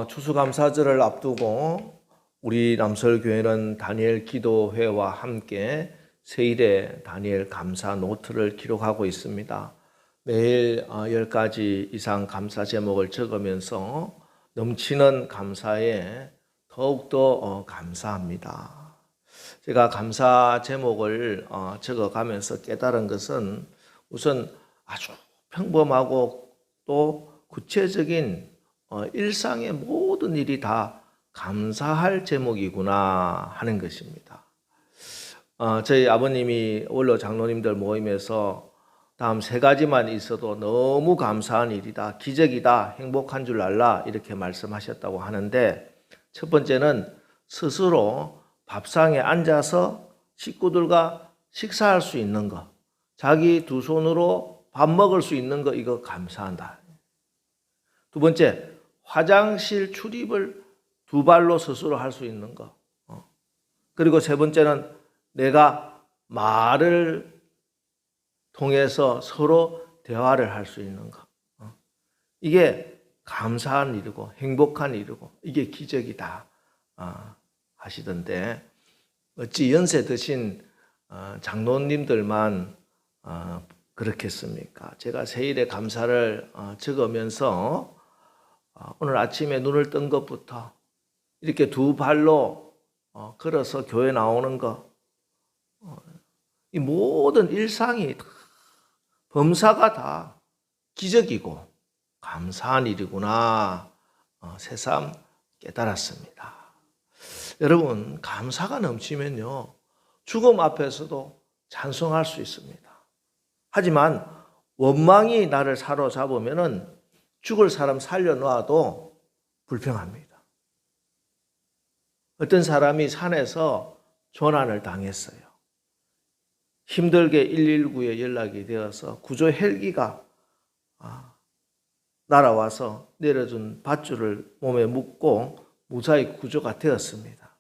추수감사절을 앞두고 우리 남설교회는 다니엘 기도회와 함께 세일의 다니엘 감사 노트를 기록하고 있습니다. 매일 10가지 이상 감사 제목을 적으면서 넘치는 감사에 더욱더 감사합니다. 제가 감사 제목을 적어가면서 깨달은 것은 우선 아주 평범하고 또 구체적인 일상의 모든 일이 다 감사할 제목이구나 하는 것입니다. 저희 아버님이 원로 장로님들 모임에서 다음 3가지만 있어도 너무 감사한 일이다, 기적이다, 행복한 줄 알라 이렇게 말씀하셨다고 하는데, 첫 번째는 스스로 밥상에 앉아서 식구들과 식사할 수 있는 것, 자기 두 손으로 밥 먹을 수 있는 것, 이거 감사한다. 두 번째, 화장실 출입을 2발로 스스로 할 수 있는 것. 그리고 세 번째는 내가 말을 통해서 서로 대화를 할 수 있는 것. 이게 감사한 일이고 행복한 일이고 이게 기적이다 하시던데, 어찌 연세 드신 장로님들만 그렇겠습니까? 제가 세일의 감사를 적으면서 오늘 아침에 눈을 뜬 것부터 이렇게 2발로 걸어서 교회 나오는 것, 이 모든 일상이 범사가 다 기적이고 감사한 일이구나 새삼 깨달았습니다. 여러분, 감사가 넘치면요 죽음 앞에서도 찬송할 수 있습니다. 하지만 원망이 나를 사로잡으면은 죽을 사람 살려놔도 불평합니다. 어떤 사람이 산에서 조난을 당했어요. 힘들게 119에 연락이 되어서 구조 헬기가 날아와서 내려준 밧줄을 몸에 묶고 무사히 구조가 되었습니다.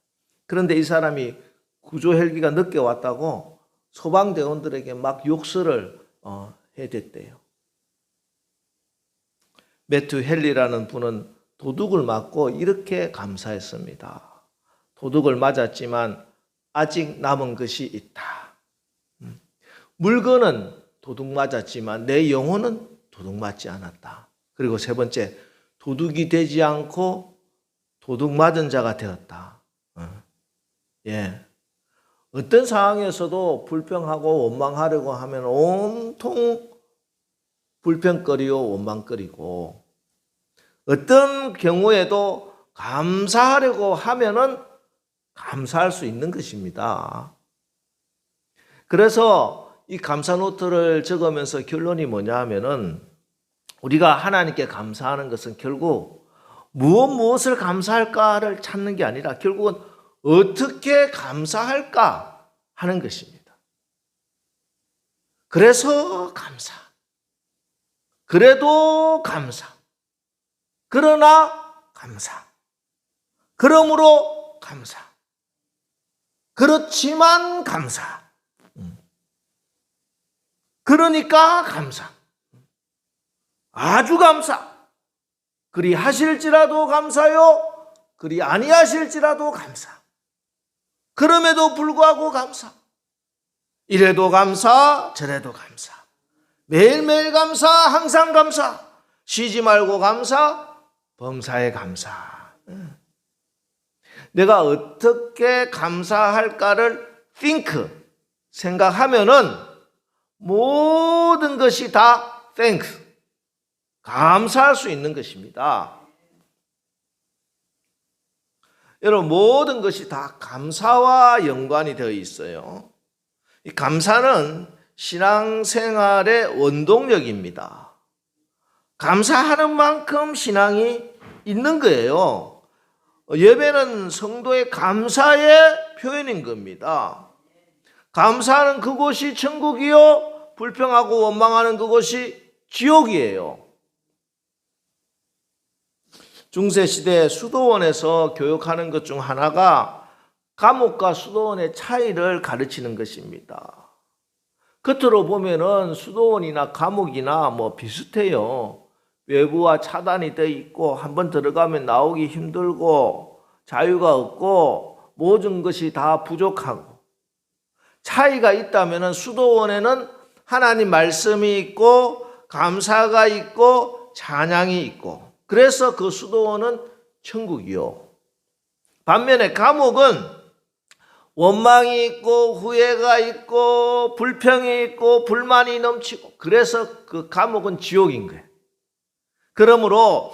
그런데 이 사람이 구조 헬기가 늦게 왔다고 소방대원들에게 막 욕설을 해댔대요. 매튜 헨리라는 분은 도둑을 맞고 이렇게 감사했습니다. 도둑을 맞았지만 아직 남은 것이 있다. 물건은 도둑 맞았지만 내 영혼은 도둑 맞지 않았다. 그리고 세 번째, 도둑이 되지 않고 도둑 맞은 자가 되었다. 어떤 상황에서도 불평하고 원망하려고 하면 온통 불평거리요 원망거리고, 어떤 경우에도 감사하려고 하면은 감사할 수 있는 것입니다. 그래서 이 감사 노트를 적으면서 결론이 뭐냐 하면은, 우리가 하나님께 감사하는 것은 결국 무엇을 감사할까를 찾는 게 아니라 결국은 어떻게 감사할까 하는 것입니다. 그래서 감사, 그래도 감사, 그러나 감사, 그러므로 감사, 그렇지만 감사, 그러니까 감사, 아주 감사, 그리 하실지라도 감사요, 그리 아니하실지라도 감사, 그럼에도 불구하고 감사, 이래도 감사, 저래도 감사, 매일매일 감사, 항상 감사, 쉬지 말고 감사, 범사에 감사. 내가 어떻게 감사할까를 생각하면은 모든 것이 다 감사할 수 있는 것입니다. 여러분, 모든 것이 다 감사와 연관이 되어 있어요. 이 감사는 신앙생활의 원동력입니다. 감사하는 만큼 신앙이 있는 거예요. 예배는 성도의 감사의 표현인 겁니다. 감사하는 그곳이 천국이요, 불평하고 원망하는 그곳이 지옥이에요. 중세시대 수도원에서 교육하는 것 중 하나가 감옥과 수도원의 차이를 가르치는 것입니다. 겉으로 보면은 수도원이나 감옥이나 비슷해요. 외부와 차단이 되어 있고 한번 들어가면 나오기 힘들고 자유가 없고 모든 것이 다 부족하고, 차이가 있다면 수도원에는 하나님 말씀이 있고 감사가 있고 찬양이 있고, 그래서 그 수도원은 천국이요. 반면에 감옥은 원망이 있고 후회가 있고 불평이 있고 불만이 넘치고, 그래서 그 감옥은 지옥인 거예요. 그러므로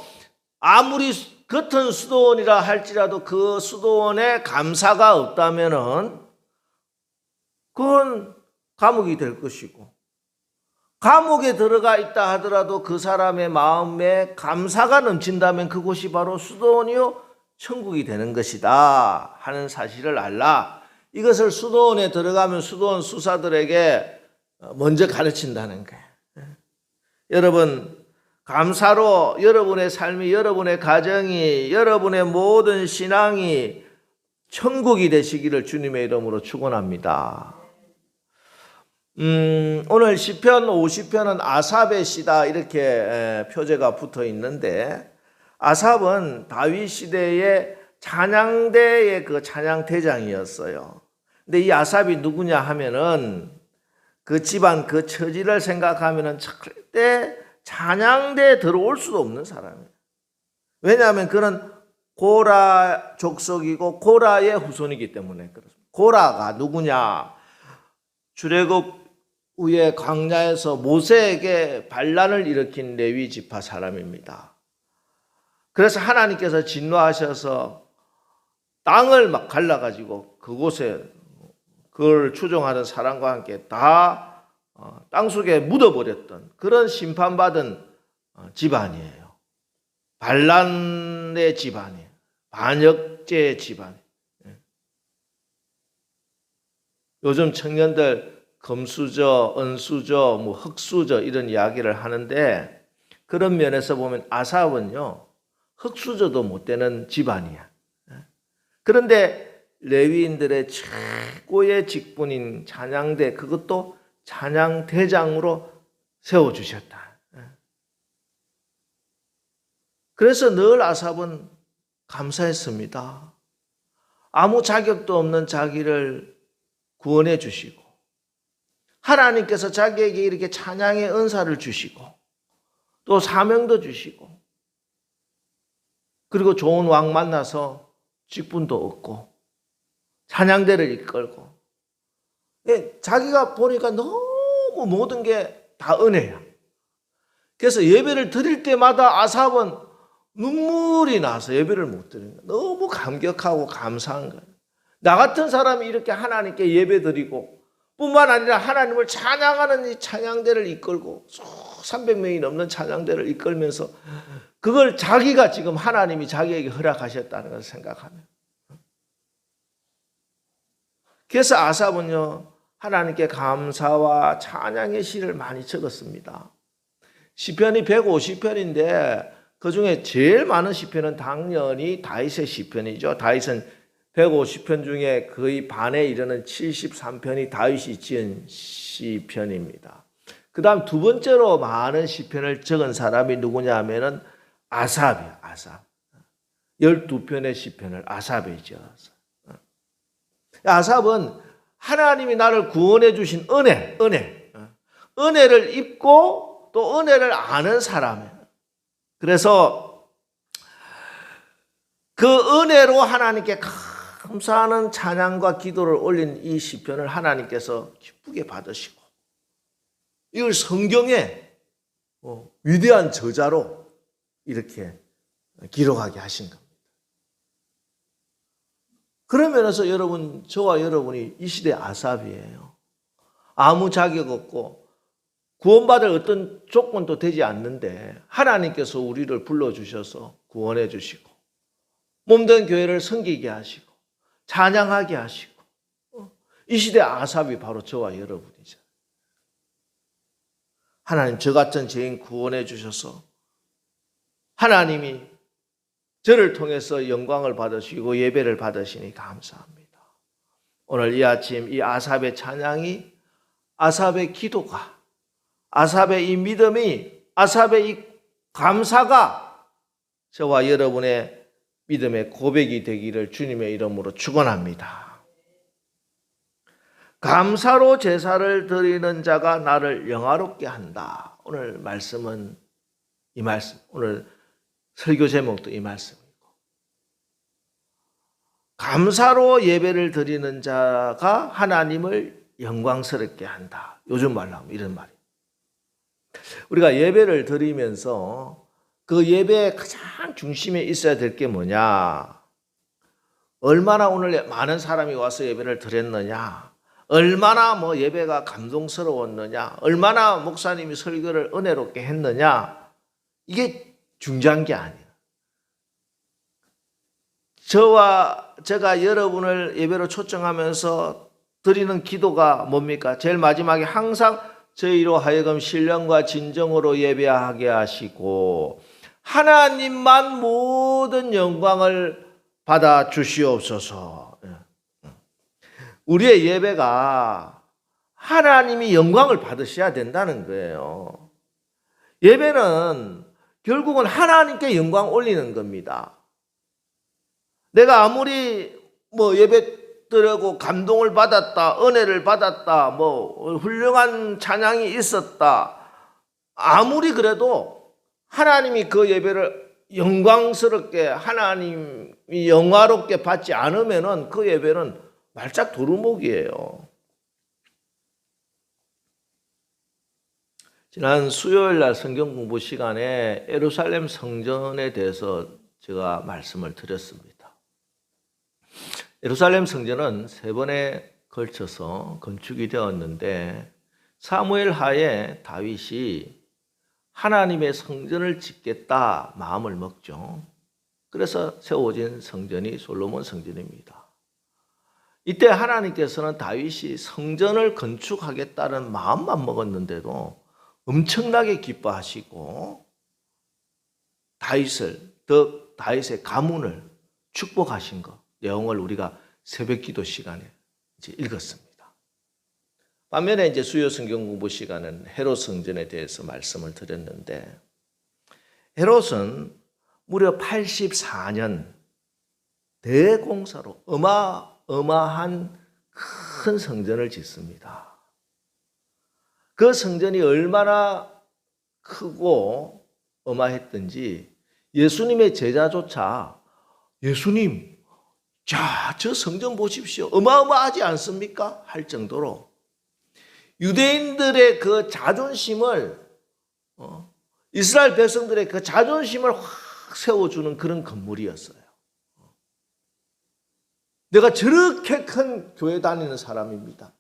아무리 겉은 수도원이라 할지라도 그 수도원에 감사가 없다면은 그건 감옥이 될 것이고, 감옥에 들어가 있다 하더라도 그 사람의 마음에 감사가 넘친다면 그곳이 바로 수도원이요 천국이 되는 것이다 하는 사실을 알라. 이것을 수도원에 들어가면 수도원 수사들에게 먼저 가르친다는 거예요. 여러분, 감사로 여러분의 삶이, 여러분의 가정이, 여러분의 모든 신앙이 천국이 되시기를 주님의 이름으로 축원합니다. 오늘 시편 50편은 아삽의 시다 이렇게 표제가 붙어 있는데, 아삽은 다윗 시대의 찬양대의 그 찬양대장이었어요. 근데 이 아삽이 누구냐 하면은 그 집안 그 처지를 생각하면은 절대 찬양대에 들어올 수도 없는 사람이에요. 왜냐하면 그는 고라 족속이고 고라의 후손이기 때문에 그렇습니다. 고라가 누구냐? 출애굽 후에 광야에서 모세에게 반란을 일으킨 레위 지파 사람입니다. 그래서 하나님께서 진노하셔서 땅을 막 갈라가지고 그곳에 그걸 추종하던 사람과 함께 다 땅속에 묻어버렸던 그런 심판받은 집안이에요. 반란의 집안이에요. 반역죄의 집안이에요. 요즘 청년들 금수저, 은수저, 흙수저 이런 이야기를 하는데, 그런 면에서 보면 아삽은요 흙수저도 못 되는 집안이야. 그런데 레위인들의 최고의 직분인 찬양대, 그것도 찬양대장으로 세워주셨다. 그래서 늘 아삽은 감사했습니다. 아무 자격도 없는 자기를 구원해 주시고, 하나님께서 자기에게 이렇게 찬양의 은사를 주시고 또 사명도 주시고, 그리고 좋은 왕 만나서 직분도 얻고 찬양대를 이끌고, 자기가 보니까 너무 모든 게 다 은혜야. 그래서 예배를 드릴 때마다 아삽은 눈물이 나서 예배를 못 드리는 거야. 너무 감격하고 감사한 거야. 나 같은 사람이 이렇게 하나님께 예배 드리고 뿐만 아니라 하나님을 찬양하는 이 찬양대를 이끌고 300명이 넘는 찬양대를 이끌면서 그걸 자기가 지금 하나님이 자기에게 허락하셨다는 것을 생각하면, 그래서 아삽은요 하나님께 감사와 찬양의 시를 많이 적었습니다. 시편이 150편인데 그중에 제일 많은 시편은 당연히 다윗의 시편이죠. 다윗은 150편 중에 거의 반에 이르는 73편이 다윗이 지은 시편입니다. 그 다음 두 번째로 많은 시편을 적은 사람이 누구냐 하면은 아삽이에요. 아삽. 12편의 시편을 아삽이 지었어요. 아삽은 하나님이 나를 구원해 주신 은혜를 입고 또 은혜를 아는 사람이에요. 그래서 그 은혜로 하나님께 감사하는 찬양과 기도를 올린 이 시편을 하나님께서 기쁘게 받으시고, 이걸 성경에 위대한 저자로 이렇게 기록하게 하신 겁니다. 그런 면에서 여러분, 저와 여러분이 이 시대 아삽이에요. 아무 자격 없고 구원받을 어떤 조건도 되지 않는데 하나님께서 우리를 불러주셔서 구원해 주시고 몸된 교회를 섬기게 하시고 찬양하게 하시고, 이 시대 아삽이 바로 저와 여러분이죠. 하나님, 저 같은 죄인 구원해 주셔서 하나님이 저를 통해서 영광을 받으시고 예배를 받으시니 감사합니다. 오늘 이 아침 이 아삽의 찬양이, 아삽의 기도가, 아삽의 이 믿음이, 아삽의 이 감사가 저와 여러분의 믿음의 고백이 되기를 주님의 이름으로 축원합니다. 감사로 제사를 드리는 자가 나를 영화롭게 한다. 오늘 말씀은 이 말씀, 오늘 설교 제목도 이 말씀이고, 감사로 예배를 드리는 자가 하나님을 영광스럽게 한다. 요즘 말로 하면 이런 말이에요. 우리가 예배를 드리면서 그 예배의 가장 중심에 있어야 될 게 뭐냐? 얼마나 오늘 많은 사람이 와서 예배를 드렸느냐? 얼마나 예배가 감동스러웠느냐? 얼마나 목사님이 설교를 은혜롭게 했느냐? 이게 중요한 게 아니에요. 제가 여러분을 예배로 초청하면서 드리는 기도가 뭡니까? 제일 마지막에 항상 저희로 하여금 신령과 진정으로 예배하게 하시고 하나님만 모든 영광을 받아 주시옵소서. 우리의 예배가 하나님이 영광을 받으셔야 된다는 거예요. 예배는 결국은 하나님께 영광 올리는 겁니다. 내가 아무리 예배 드리고 감동을 받았다, 은혜를 받았다, 훌륭한 찬양이 있었다, 아무리 그래도 하나님이 그 예배를 영광스럽게, 하나님이 영화롭게 받지 않으면은 그 예배는 말짝 도루묵이에요. 지난 수요일 날 성경 공부 시간에 예루살렘 성전에 대해서 제가 말씀을 드렸습니다. 예루살렘 성전은 3번에 걸쳐서 건축이 되었는데 사무엘 하에 다윗이 하나님의 성전을 짓겠다 마음을 먹죠. 그래서 세워진 성전이 솔로몬 성전입니다. 이때 하나님께서는 다윗이 성전을 건축하겠다는 마음만 먹었는데도 엄청나게 기뻐하시고 다윗의 가문을 축복하신 것, 내용을 우리가 새벽기도 시간에 이제 읽었습니다. 반면에 이제 수요 성경 공부 시간은 헤롯 성전에 대해서 말씀을 드렸는데, 헤롯은 무려 84년 대공사로 어마어마한 큰 성전을 짓습니다. 그 성전이 얼마나 크고 어마했던지 예수님의 제자조차 예수님, 자, 저 성전 보십시오. 어마어마하지 않습니까? 할 정도로 유대인들의 그 자존심을, 이스라엘 백성들의 그 자존심을 확 세워주는 그런 건물이었어요. 내가 저렇게 큰 교회 다니는 사람입니다.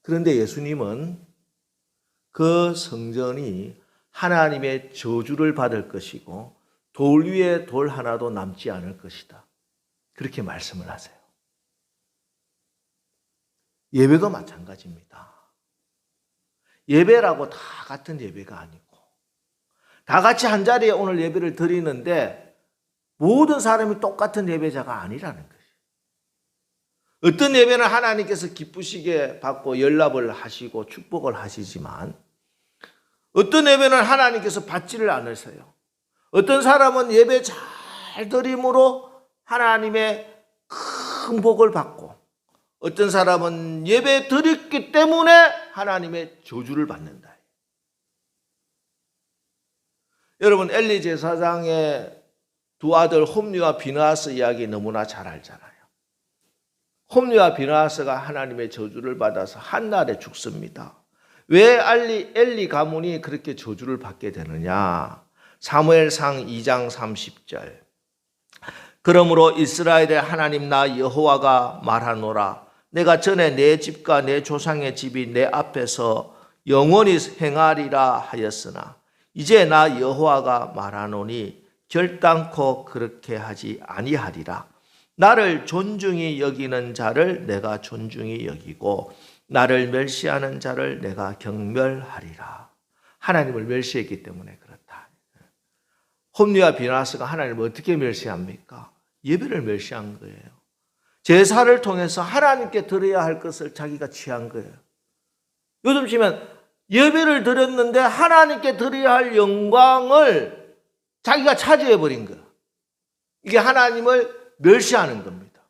그런데 예수님은 그 성전이 하나님의 저주를 받을 것이고 돌 위에 돌 하나도 남지 않을 것이다. 그렇게 말씀을 하세요. 예배도 마찬가지입니다. 예배라고 다 같은 예배가 아니고 다 같이 한 자리에 오늘 예배를 드리는데 모든 사람이 똑같은 예배자가 아니라는 것이에요. 어떤 예배는 하나님께서 기쁘시게 받고 연락을 하시고 축복을 하시지만 어떤 예배는 하나님께서 받지를 않으세요. 어떤 사람은 예배 잘 드림으로 하나님의 큰 복을 받고 어떤 사람은 예배 드렸기 때문에 하나님의 저주를 받는다. 여러분 엘리 제사장의 두 아들 홈리와 비느하스 이야기 너무나 잘 알잖아요. 홈리와 비느하스가 하나님의 저주를 받아서 한날에 죽습니다. 왜 엘리 가문이 그렇게 저주를 받게 되느냐? 사무엘상 2장 30절. 그러므로 이스라엘의 하나님 나 여호와가 말하노라. 내가 전에 내 집과 내 조상의 집이 내 앞에서 영원히 행하리라 하였으나 이제 나 여호와가 말하노니 결단코 그렇게 하지 아니하리라. 나를 존중히 여기는 자를 내가 존중히 여기고 나를 멸시하는 자를 내가 경멸하리라. 하나님을 멸시했기 때문에 그렇다. 홈리와 비느하스가 하나님을 어떻게 멸시합니까? 예배를 멸시한 거예요. 제사를 통해서 하나님께 드려야 할 것을 자기가 취한 거예요. 요즘 치면 예배를 드렸는데 하나님께 드려야 할 영광을 자기가 차지해 버린 거야. 이게 하나님을 멸시하는 겁니다.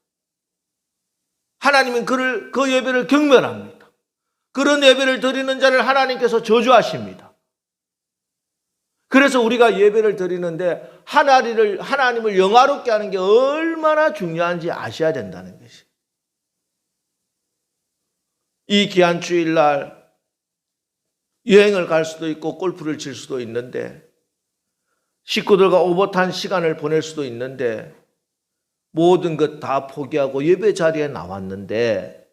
하나님은 그 예배를 경멸합니다. 그런 예배를 드리는 자를 하나님께서 저주하십니다. 그래서 우리가 예배를 드리는데 하나님을 영화롭게 하는 게 얼마나 중요한지 아셔야 된다는 것이. 이 귀한 주일날 여행을 갈 수도 있고 골프를 칠 수도 있는데 식구들과 오붓한 시간을 보낼 수도 있는데 모든 것 다 포기하고 예배 자리에 나왔는데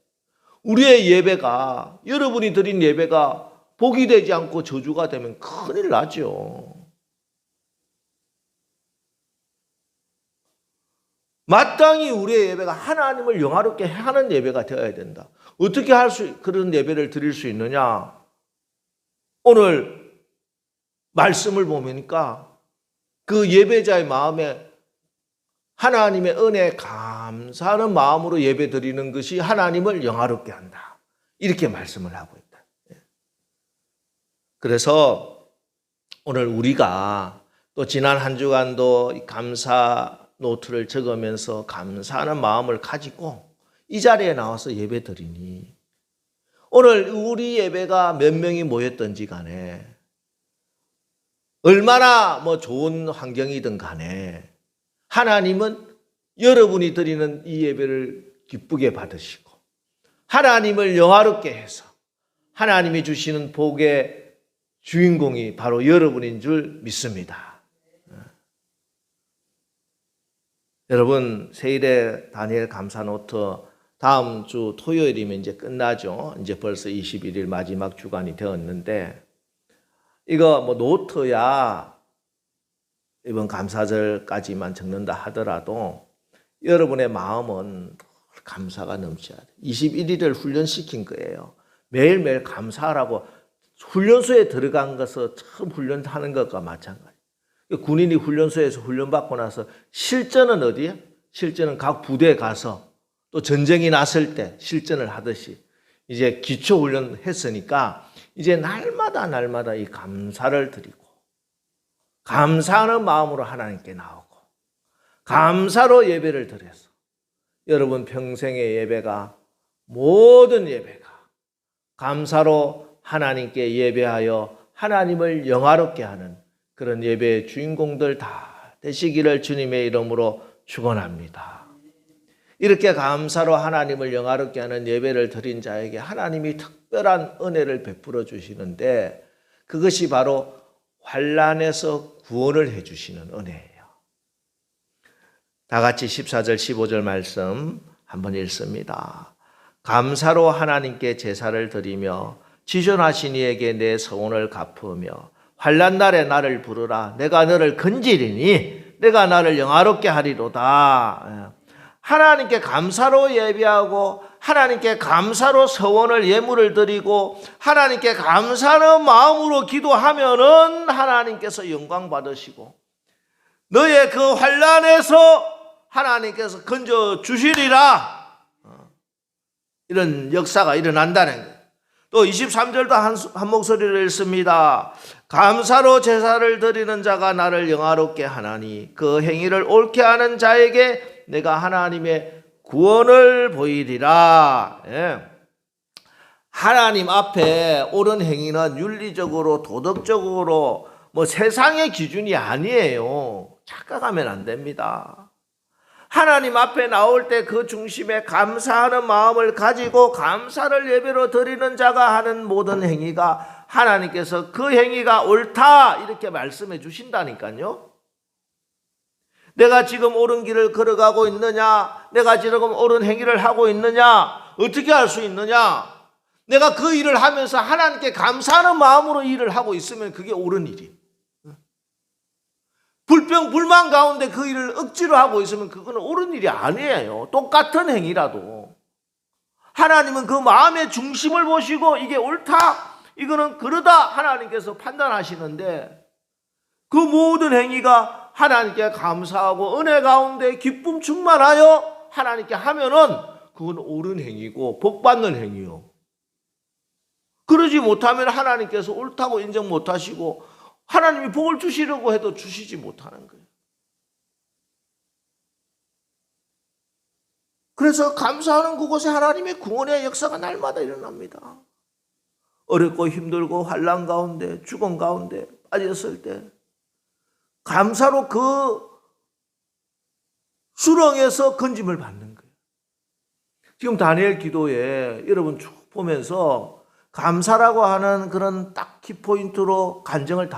우리의 예배가, 여러분이 드린 예배가 복이 되지 않고 저주가 되면 큰일 나죠. 마땅히 우리의 예배가 하나님을 영화롭게 하는 예배가 되어야 된다. 어떻게 그런 예배를 드릴 수 있느냐? 오늘 말씀을 보니까 그 예배자의 마음에 하나님의 은혜에 감사하는 마음으로 예배 드리는 것이 하나님을 영화롭게 한다. 이렇게 말씀을 하고 있다. 그래서 오늘 우리가 또 지난 한 주간도 감사 노트를 적으면서 감사하는 마음을 가지고 이 자리에 나와서 예배 드리니 오늘 우리 예배가 몇 명이 모였든지 간에 얼마나 좋은 환경이든 간에 하나님은 여러분이 드리는 이 예배를 기쁘게 받으시고 하나님을 영화롭게 해서 하나님이 주시는 복의 주인공이 바로 여러분인 줄 믿습니다. 여러분, 세일의 다니엘 감사 노트 다음 주 토요일이면 이제 끝나죠. 이제 벌써 21일 마지막 주간이 되었는데 이거 노트야 이번 감사절까지만 적는다 하더라도 여러분의 마음은 감사가 넘쳐야 돼. 21일을 훈련시킨 거예요. 매일매일 감사하라고 훈련소에 들어간 것은 처음 훈련하는 것과 마찬가지. 군인이 훈련소에서 훈련받고 나서 실전은 어디에? 실전은 각 부대에 가서 또 전쟁이 났을 때 실전을 하듯이 이제 기초훈련 했으니까 이제 날마다 이 감사를 드리고 감사하는 마음으로 하나님께 나오고 감사로 예배를 드려서 여러분 평생의 예배가 모든 예배가 감사로 하나님께 예배하여 하나님을 영화롭게 하는 그런 예배의 주인공들 다 되시기를 주님의 이름으로 축원합니다. 이렇게 감사로 하나님을 영화롭게 하는 예배를 드린 자에게 하나님이 특별한 은혜를 베풀어 주시는데 그것이 바로 환난에서 구원을 해 주시는 은혜예요. 다 같이 14절 15절 말씀 한번 읽습니다. 감사로 하나님께 제사를 드리며 지존하신 이에게 내 서원을 갚으며 환난 날에 나를 부르라. 내가 너를 건지리니 내가 나를 영화롭게 하리로다. 하나님께 감사로 예배하고 하나님께 감사로 서원을 예물을 드리고 하나님께 감사하는 마음으로 기도하면은 하나님께서 영광 받으시고 너의 그 환난에서 하나님께서 건져 주시리라. 이런 역사가 일어난다는 거예요. 또 23절도 한 목소리를 읽습니다. 감사로 제사를 드리는 자가 나를 영화롭게 하나니 그 행위를 옳게 하는 자에게 내가 하나님의 구원을 보이리라. 하나님 앞에 옳은 행위는 윤리적으로 도덕적으로 세상의 기준이 아니에요. 착각하면 안 됩니다. 하나님 앞에 나올 때 그 중심에 감사하는 마음을 가지고 감사를 예배로 드리는 자가 하는 모든 행위가 하나님께서 그 행위가 옳다 이렇게 말씀해 주신다니까요. 내가 지금 옳은 길을 걸어가고 있느냐, 내가 지금 옳은 행위를 하고 있느냐, 어떻게 할 수 있느냐, 내가 그 일을 하면서 하나님께 감사하는 마음으로 일을 하고 있으면 그게 옳은 일이에요. 불평 불만 가운데 그 일을 억지로 하고 있으면 그거는 옳은 일이 아니에요. 똑같은 행위라도 하나님은 그 마음의 중심을 보시고 이게 옳다, 이거는 그러다 하나님께서 판단하시는데 그 모든 행위가 하나님께 감사하고 은혜 가운데 기쁨 충만하여 하나님께 하면은 그건 옳은 행위고 복 받는 행위요. 그러지 못하면 하나님께서 옳다고 인정 못하시고 하나님이 복을 주시려고 해도 주시지 못하는 거예요. 그래서 감사하는 그곳에 하나님의 구원의 역사가 날마다 일어납니다. 어렵고 힘들고 환난 가운데 죽음 가운데 빠졌을 때 감사로 그 수렁에서 건짐을 받는 거예요. 지금 다니엘 기도에 여러분 쭉 보면서 감사라고 하는 그런 딱 키포인트로 간증을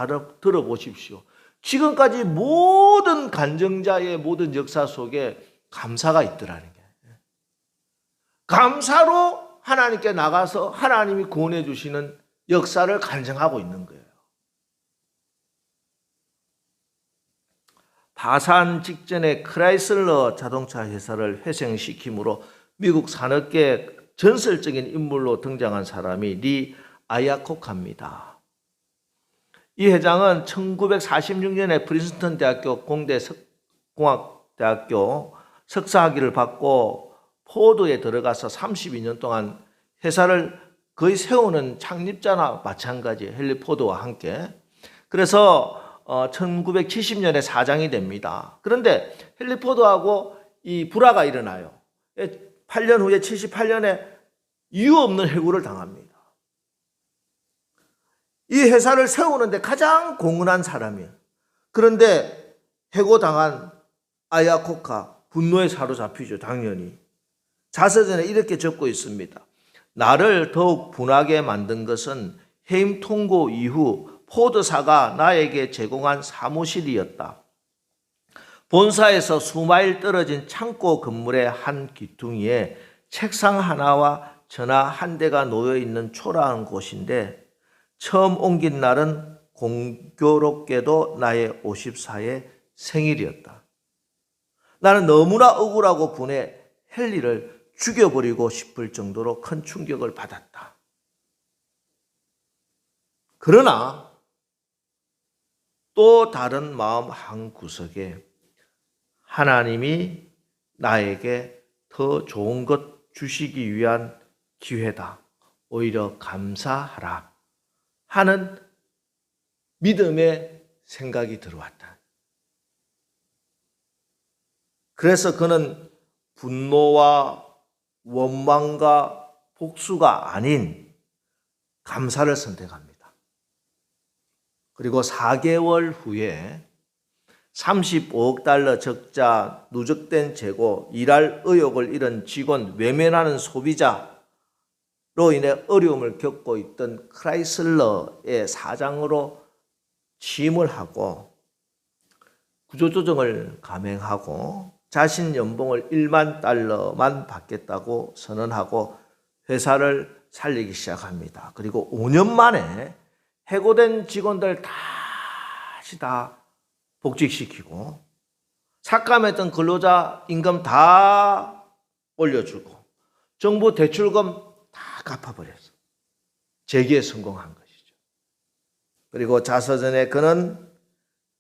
들어보십시오. 지금까지 모든 간증자의 모든 역사 속에 감사가 있더라는 거예요. 감사로 하나님께 나가서 하나님이 구원해 주시는 역사를 간증하고 있는 거예요. 파산 직전에 크라이슬러 자동차 회사를 회생시킴으로 미국 산업계의 전설적인 인물로 등장한 사람이 리 아야코카입니다. 이 회장은 1946년에 프린스턴 대학교 공대 공학대학교 석사학위를 받고 포드에 들어가서 32년 동안 회사를 거의 세우는 창립자나 마찬가지 헨리 포드와 함께 그래서 1970년에 사장이 됩니다. 그런데 헨리 포드하고 이 불화가 일어나요. 8년 후에 78년에 이유 없는 해고를 당합니다. 이 회사를 세우는데 가장 공헌한 사람이에요. 그런데 해고당한 아야코카 분노에 사로잡히죠. 당연히. 자서전에 이렇게 적고 있습니다. 나를 더욱 분하게 만든 것은 해임 통고 이후 포드사가 나에게 제공한 사무실이었다. 본사에서 수마일 떨어진 창고 건물의 한 귀퉁이에 책상 하나와 전화 한 대가 놓여 있는 초라한 곳인데 처음 옮긴 날은 공교롭게도 나의 54회 생일이었다. 나는 너무나 억울하고 분해 헨리를 죽여버리고 싶을 정도로 큰 충격을 받았다. 그러나 또 다른 마음 한 구석에 하나님이 나에게 더 좋은 것 주시기 위한 기회다. 오히려 감사하라 하는 믿음의 생각이 들어왔다. 그래서 그는 분노와 원망과 복수가 아닌 감사를 선택합니다. 그리고 4개월 후에 35억 달러 적자, 누적된 재고, 일할 의욕을 잃은 직원, 외면하는 소비자로 인해 어려움을 겪고 있던 크라이슬러의 사장으로 취임을 하고 구조조정을 감행하고 자신 연봉을 1만 달러만 받겠다고 선언하고 회사를 살리기 시작합니다. 그리고 5년 만에 해고된 직원들 다시 다 복직시키고 삭감했던 근로자 임금 다 올려주고 정부 대출금 다 갚아버렸어. 재기에 성공한 것이죠. 그리고 자서전에 그는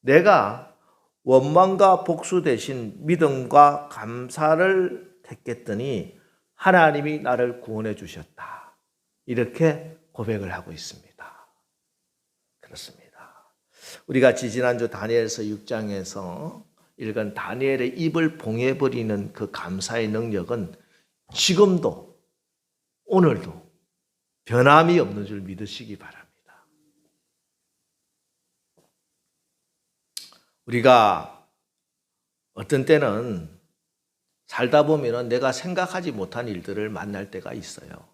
내가 원망과 복수 대신 믿음과 감사를 택했더니 하나님이 나를 구원해 주셨다. 이렇게 고백을 하고 있습니다. 그렇습니다. 우리가 지난주 다니엘서 6장에서 읽은 다니엘의 입을 봉해버리는 그 감사의 능력은 지금도 오늘도 변함이 없는 줄 믿으시기 바랍니다. 우리가 어떤 때는 살다 보면 내가 생각하지 못한 일들을 만날 때가 있어요.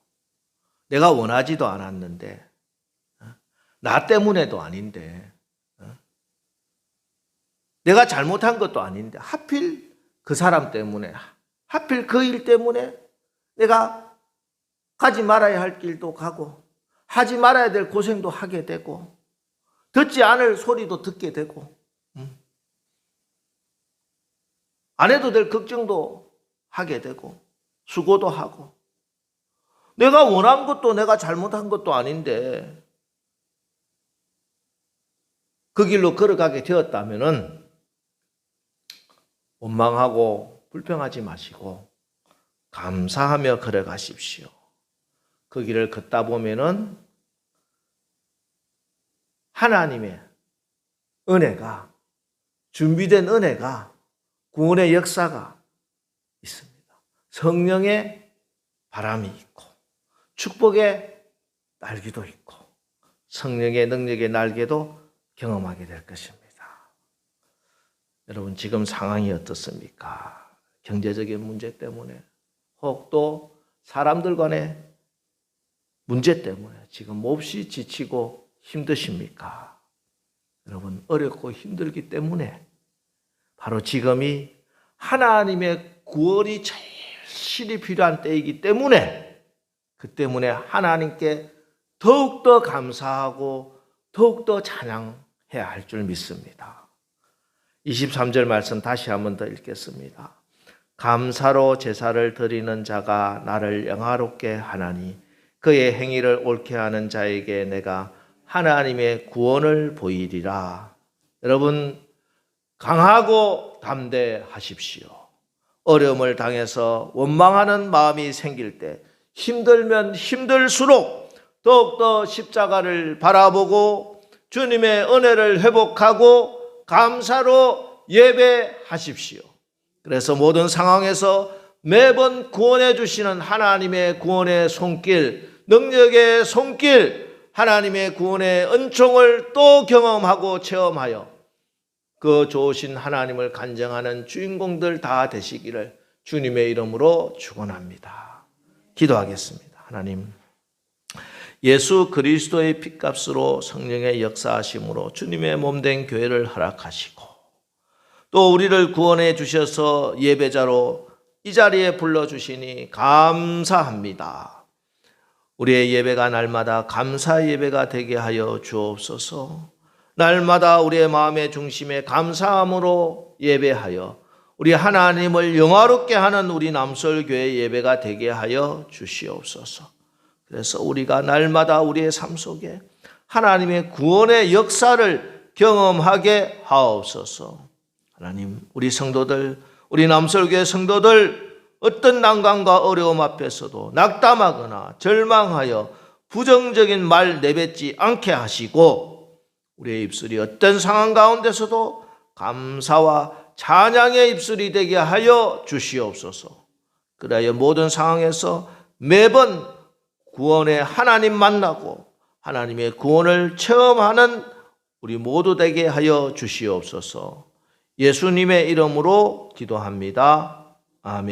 내가 원하지도 않았는데 나 때문에도 아닌데 내가 잘못한 것도 아닌데 하필 그 사람 때문에 하필 그 일 때문에 내가 가지 말아야 할 길도 가고 하지 말아야 될 고생도 하게 되고 듣지 않을 소리도 듣게 되고 안 해도 될 걱정도 하게 되고 수고도 하고 내가 원한 것도 내가 잘못한 것도 아닌데 그 길로 걸어가게 되었다면은 원망하고 불평하지 마시고 감사하며 걸어가십시오. 그 길을 걷다 보면은 하나님의 은혜가, 준비된 은혜가, 구원의 역사가 있습니다. 성령의 바람이 있고 축복의 날개도 있고 성령의 능력의 날개도 경험하게 될 것입니다. 여러분, 지금 상황이 어떻습니까? 경제적인 문제 때문에 혹 또 사람들 간의 문제 때문에 지금 몹시 지치고 힘드십니까? 여러분, 어렵고 힘들기 때문에 바로 지금이 하나님의 구원이 절실히 필요한 때이기 때문에 그 때문에 하나님께 더욱더 감사하고 더욱더 찬양해야 할 줄 믿습니다. 23절 말씀 다시 한 번 더 읽겠습니다. 감사로 제사를 드리는 자가 나를 영화롭게 하나니 그의 행위를 옳게 하는 자에게 내가 하나님의 구원을 보이리라. 여러분, 강하고 담대하십시오. 어려움을 당해서 원망하는 마음이 생길 때, 힘들면 힘들수록 더욱더 십자가를 바라보고 주님의 은혜를 회복하고 감사로 예배하십시오. 그래서 모든 상황에서 매번 구원해 주시는 하나님의 구원의 손길, 능력의 손길, 하나님의 구원의 은총을 또 경험하고 체험하여 그 좋으신 하나님을 간증하는 주인공들 다 되시기를 주님의 이름으로 축원합니다. 기도하겠습니다. 하나님, 예수 그리스도의 핏값으로 성령의 역사하심으로 주님의 몸된 교회를 허락하시고 또 우리를 구원해 주셔서 예배자로 이 자리에 불러주시니 감사합니다. 우리의 예배가 날마다 감사 예배가 되게 하여 주옵소서. 날마다 우리의 마음의 중심에 감사함으로 예배하여 우리 하나님을 영화롭게 하는 우리 남설교회 예배가 되게 하여 주시옵소서. 그래서 우리가 날마다 우리의 삶 속에 하나님의 구원의 역사를 경험하게 하옵소서. 하나님, 우리 성도들, 우리 남설교회 성도들 어떤 난관과 어려움 앞에서도 낙담하거나 절망하여 부정적인 말 내뱉지 않게 하시고 우리의 입술이 어떤 상황 가운데서도 감사와 찬양의 입술이 되게 하여 주시옵소서. 그래야 모든 상황에서 매번 구원의 하나님 만나고 하나님의 구원을 체험하는 우리 모두 되게 하여 주시옵소서. 예수님의 이름으로 기도합니다. 아멘.